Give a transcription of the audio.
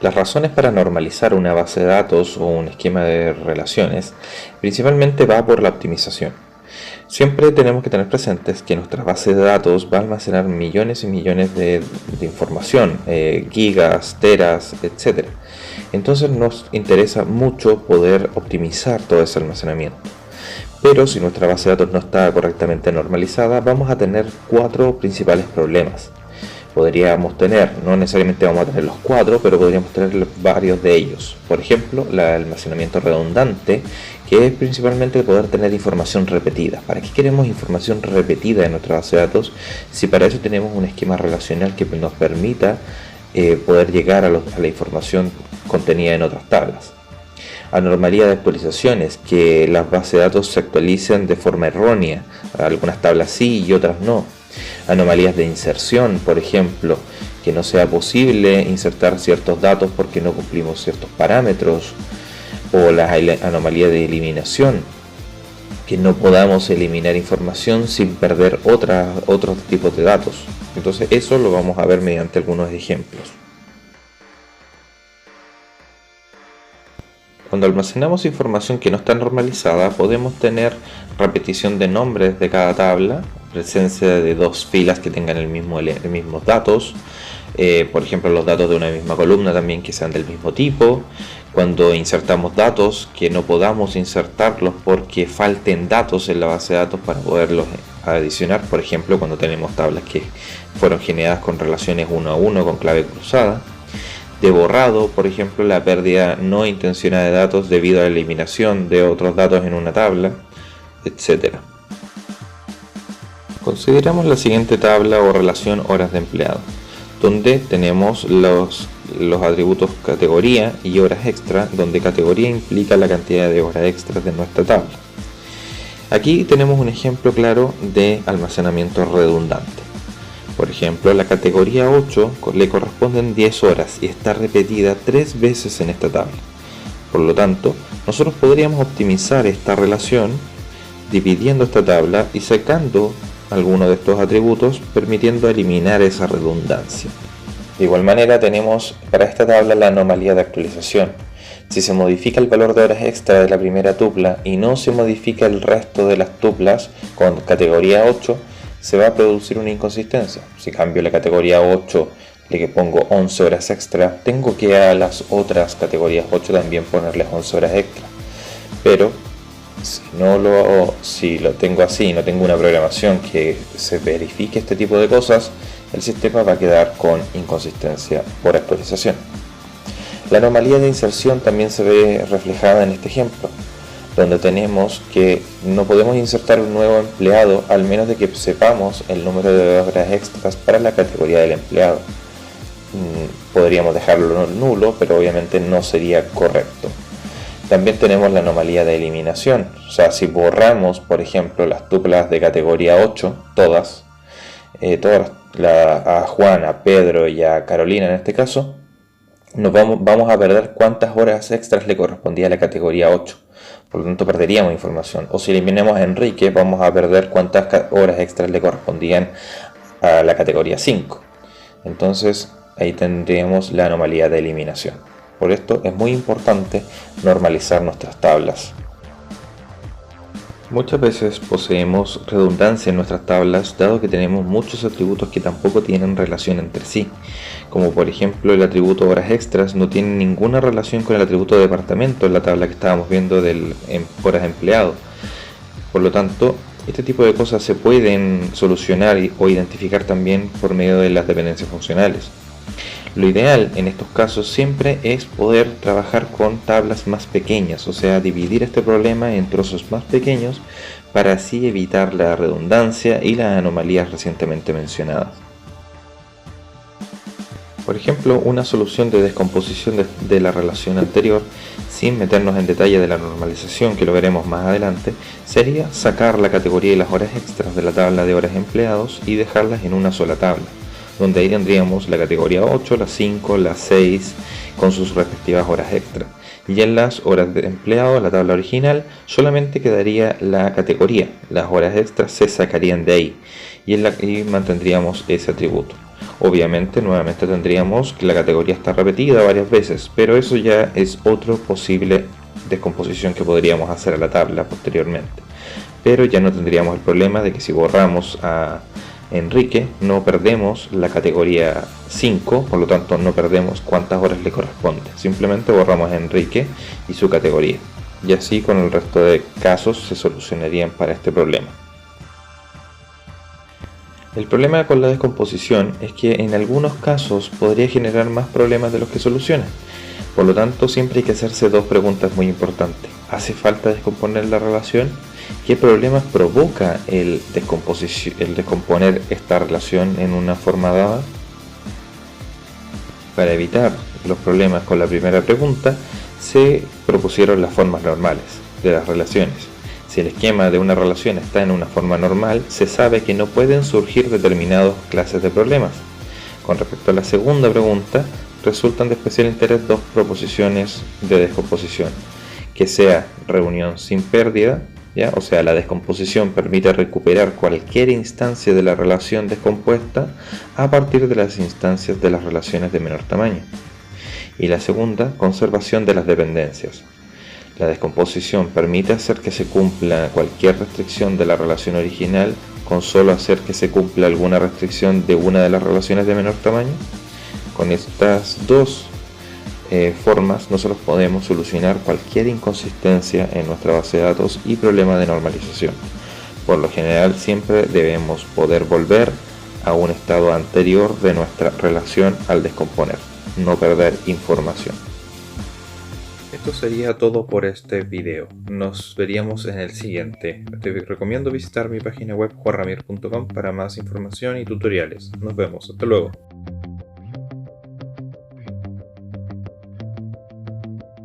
Las razones para normalizar una base de datos o un esquema de relaciones principalmente va por la optimización. Siempre tenemos que tener presentes que nuestra base de datos va a almacenar millones y millones de información, gigas, teras, etc. Entonces nos interesa mucho poder optimizar todo ese almacenamiento. Pero si nuestra base de datos no está correctamente normalizada, vamos a tener cuatro principales problemas. Podríamos tener, no necesariamente vamos a tener los cuatro, pero podríamos tener varios de ellos. Por ejemplo, el almacenamiento redundante, que es principalmente poder tener información repetida. ¿Para qué queremos información repetida en nuestra base de datos si para eso tenemos un esquema relacional que nos permita poder llegar a la información contenida en otras tablas? Anomalía de actualizaciones, que las bases de datos se actualicen de forma errónea, algunas tablas sí y otras no. Anomalías de inserción, por ejemplo, que no sea posible insertar ciertos datos porque no cumplimos ciertos parámetros, o las anomalías de eliminación, que no podamos eliminar información sin perder otros tipos de datos. Entonces eso lo vamos a ver mediante algunos ejemplos. Cuando almacenamos información que no está normalizada, podemos tener repetición de nombres de cada tabla, presencia de dos filas que tengan los mismos datos, por ejemplo los datos de una misma columna también que sean del mismo tipo. Cuando insertamos datos, que no podamos insertarlos porque falten datos en la base de datos para poderlos adicionar, por ejemplo cuando tenemos tablas que fueron generadas con relaciones 1 a 1 con clave cruzada. De borrado, por ejemplo, la pérdida no intencionada de datos debido a la eliminación de otros datos en una tabla, etc. Consideramos la siguiente tabla o relación horas de empleado, donde tenemos los atributos categoría y horas extra, donde categoría implica la cantidad de horas extras de nuestra tabla. Aquí tenemos un ejemplo claro de almacenamiento redundante. Por ejemplo, la categoría 8 le corresponden 10 horas y está repetida 3 veces en esta tabla. Por lo tanto, nosotros podríamos optimizar esta relación dividiendo esta tabla y sacando alguno de estos atributos, permitiendo eliminar esa redundancia. De igual manera tenemos para esta tabla la anomalía de actualización. Si se modifica el valor de horas extra de la primera tupla y no se modifica el resto de las tuplas con categoría 8, se va a producir una inconsistencia. Si cambio la categoría 8, le pongo 11 horas extra, tengo que a las otras categorías 8 también ponerles 11 horas extra. Pero si lo tengo así, no tengo una programación que se verifique este tipo de cosas, el sistema va a quedar con inconsistencia por actualización. La anomalía de inserción también se ve reflejada en este ejemplo, donde tenemos que no podemos insertar un nuevo empleado al menos de que sepamos el número de horas extras para la categoría del empleado. Podríamos dejarlo nulo, pero obviamente no sería correcto. También tenemos la anomalía de eliminación, o sea, si borramos, por ejemplo, las tuplas de categoría 8, todas a Juan, a Pedro y a Carolina en este caso, vamos a perder cuántas horas extras le correspondía a la categoría 8. Por lo tanto perderíamos información. O si eliminamos a Enrique, vamos a perder cuántas horas extras le correspondían a la categoría 5. Entonces ahí tendríamos la anomalía de eliminación. Por esto es muy importante normalizar nuestras tablas. Muchas veces poseemos redundancia en nuestras tablas, dado que tenemos muchos atributos que tampoco tienen relación entre sí, como por ejemplo el atributo horas extras no tiene ninguna relación con el atributo departamento en la tabla que estábamos viendo del horas empleado. Por lo tanto, este tipo de cosas se pueden solucionar o identificar también por medio de las dependencias funcionales. Lo ideal en estos casos siempre es poder trabajar con tablas más pequeñas, o sea, dividir este problema en trozos más pequeños para así evitar la redundancia y las anomalías recientemente mencionadas. Por ejemplo, una solución de descomposición de la relación anterior, sin meternos en detalle de la normalización, que lo veremos más adelante, sería sacar la categoría y las horas extras de la tabla de horas empleados y dejarlas en una sola tabla, donde ahí tendríamos la categoría 8, la 5, la 6 con sus respectivas horas extra. Y en las horas de empleado, la tabla original, solamente quedaría la categoría. Las horas extras se sacarían de ahí y mantendríamos ese atributo. Obviamente, nuevamente tendríamos que la categoría está repetida varias veces, pero eso ya es otro posible descomposición que podríamos hacer a la tabla posteriormente. Pero ya no tendríamos el problema de que si borramos a Enrique no perdemos la categoría 5, por lo tanto no perdemos cuántas horas le corresponde. Simplemente borramos a Enrique y su categoría. Y así con el resto de casos se solucionarían para este problema. El problema con la descomposición es que en algunos casos podría generar más problemas de los que soluciona. Por lo tanto, siempre hay que hacerse dos preguntas muy importantes. ¿Hace falta descomponer la relación? ¿Qué problemas provoca el descomponer esta relación en una forma dada? Para evitar los problemas con la primera pregunta, se propusieron las formas normales de las relaciones. Si el esquema de una relación está en una forma normal, se sabe que no pueden surgir determinadas clases de problemas. Con respecto a la segunda pregunta, resultan de especial interés dos proposiciones de descomposición. Que sea reunión sin pérdida, ¿ya? O sea, la descomposición permite recuperar cualquier instancia de la relación descompuesta a partir de las instancias de las relaciones de menor tamaño. Y la segunda, conservación de las dependencias. La descomposición permite hacer que se cumpla cualquier restricción de la relación original con solo hacer que se cumpla alguna restricción de una de las relaciones de menor tamaño. Con estas dos formas nosotros podemos solucionar cualquier inconsistencia en nuestra base de datos y problema de normalización. Por lo general siempre debemos poder volver a un estado anterior de nuestra relación al descomponer, no perder información. Esto sería todo por este video. Nos veríamos en el siguiente. Te recomiendo visitar mi página web juanramir.com para más información y tutoriales. Nos vemos. Hasta luego.